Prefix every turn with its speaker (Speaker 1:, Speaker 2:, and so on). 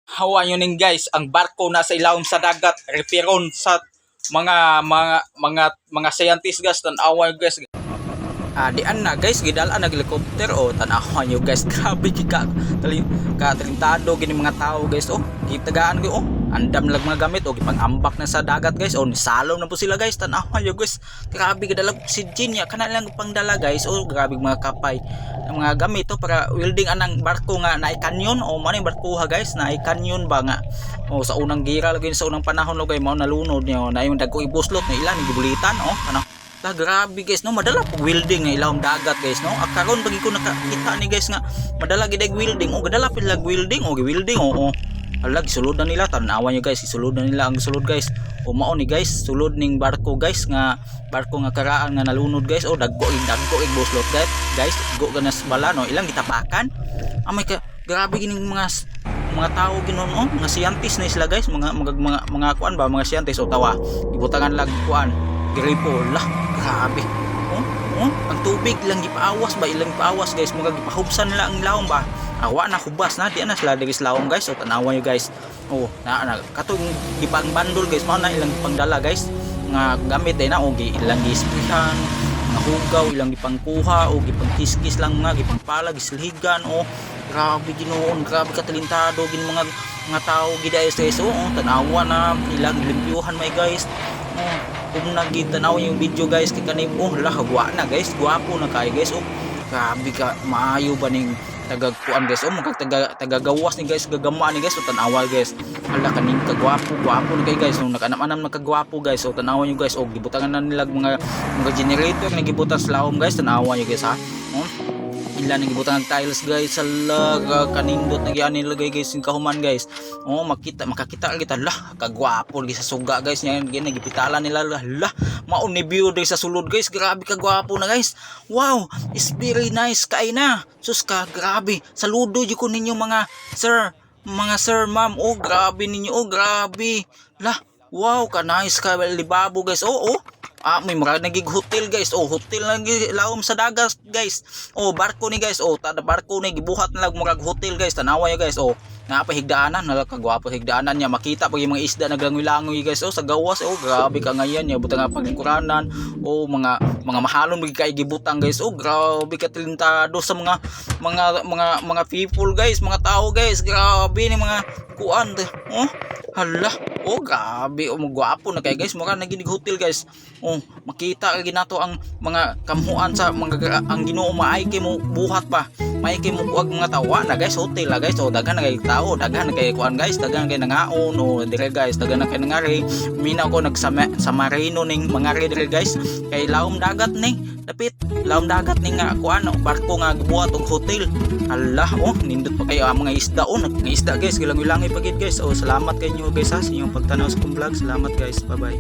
Speaker 1: Hawa nyo ning guys, ang barko nasa ilawom sa dagat, reperon sa mga scientist guys, tan-awa guys. Dian na guys, gidalaan nag helicopter tan-awa nyo guys. Grabe ka talintado gini mga tao guys. Gitagaan ko andam lang mga gamit gipang-ambak na sa dagat guys. Nisalom na po sila guys, tan-awa nyo guys. Grabe gidala oxygen ya kana lang pangdala guys. Grabe mga kapay mga gamit para welding anang barko nga na kanyon maning barko ha guys na kanyon ba nga sa unang gira lagi sa unang panahon lagay mao nalunod niyo na yung dagko ibuslot na ilan gibulitan ano grabe guys no madala pag welding nga ilawom dagat guys no karon pag ko nakakita ni guys nga madala gid welding gadala pid lag welding giwelding hala gisulod na nila tan-awan nyo guys isulod na nila ang sulod guys mao ni guys sulod ning barko guys nga barko nga karaan nga nalunod guys dagko buslot guys go ganas bala no ilang gitapakan amay ka grabe gining mga tao ginon mga scientist na sila guys mga kuan ba mga scientist tawa ibutangan lag kuan gripo lah grabe ang tubig lang gipaawas ba ilang paawas guys mga gipahubsan nila ang lawom ba awa na hubas na di na sila diri sa lawom guys tanawa nyo guys na katong gipang bandol guys mao na ilang pangdala guys nga gamit na ilang gisprihan nga hugaw ilang gipangkuha gipang kiskis lang nga gipangpala gisilhigan grabe ginoon grabe katalintado gin mga tao gidayos guys tanawa na ilang limpyuhan may guys kung nagitanaw yung video guys kay kanim hagwa na guys gwapo na kay guys grabe ka maayo ba ning tagakuan guys tagagawas ni guys gagama ni guys tanawa guys hala kaning kagwapo na kay guys nakanam-anam na kagwapo guys tanawa nyo guys gibutangan na nila mga generator na gibutan sa lawom guys tanawa nyo guys ha ilan ang gibutan ng tiles guys kanindot na giani lagay guys yung kahuman guys makakita kita lah kagwapo sa suga guys nagipitalan nila lah mao ni view sa sulod guys grabe kagwapo na guys wow it's very nice kay na sus ka grabe saludo jud ko ninyo mga sir ma'am grabe ninyo grabe lah wow ka nice ka libabo guys may mga nagig hotel guys hotel nagig lawom sa dagat guys barko ni guys tada barko ni gibuhat na lag murag hotel guys tanawa ya guys napahigdaanan kagwapo higdaanan niya makita pag yung mga isda naglangoy-langoy guys sa gawas grabe ka ngayon ya butang nga pagkuranan mga mahalon kay gibutang guys grabe ka talentado sa mga people guys mga tao guys grabe ni mga kuan hala grabe magwapo na kay guys mura naginig hotel guys makita lagi nato ang mga kamuan sa mga ang Ginoo maay kay mo buhat pa may kay mo kuag mga tawa na guys hotel la guys daghan na kay tao daghan na kay kuan guys daghan kay nangaon dire guys daghan na kay nangari minaw ko sa marino ning mangari dire guys kay lawom dagat ning dapit lawom dagat ning nga kuan barko nga gibuhat og hotel hala nindot pa kayo mga isda mga isda guys gilang-ilangi pagid guys salamat kay niyo guys sa inyong pagtanaw sa kong vlog salamat guys bye bye.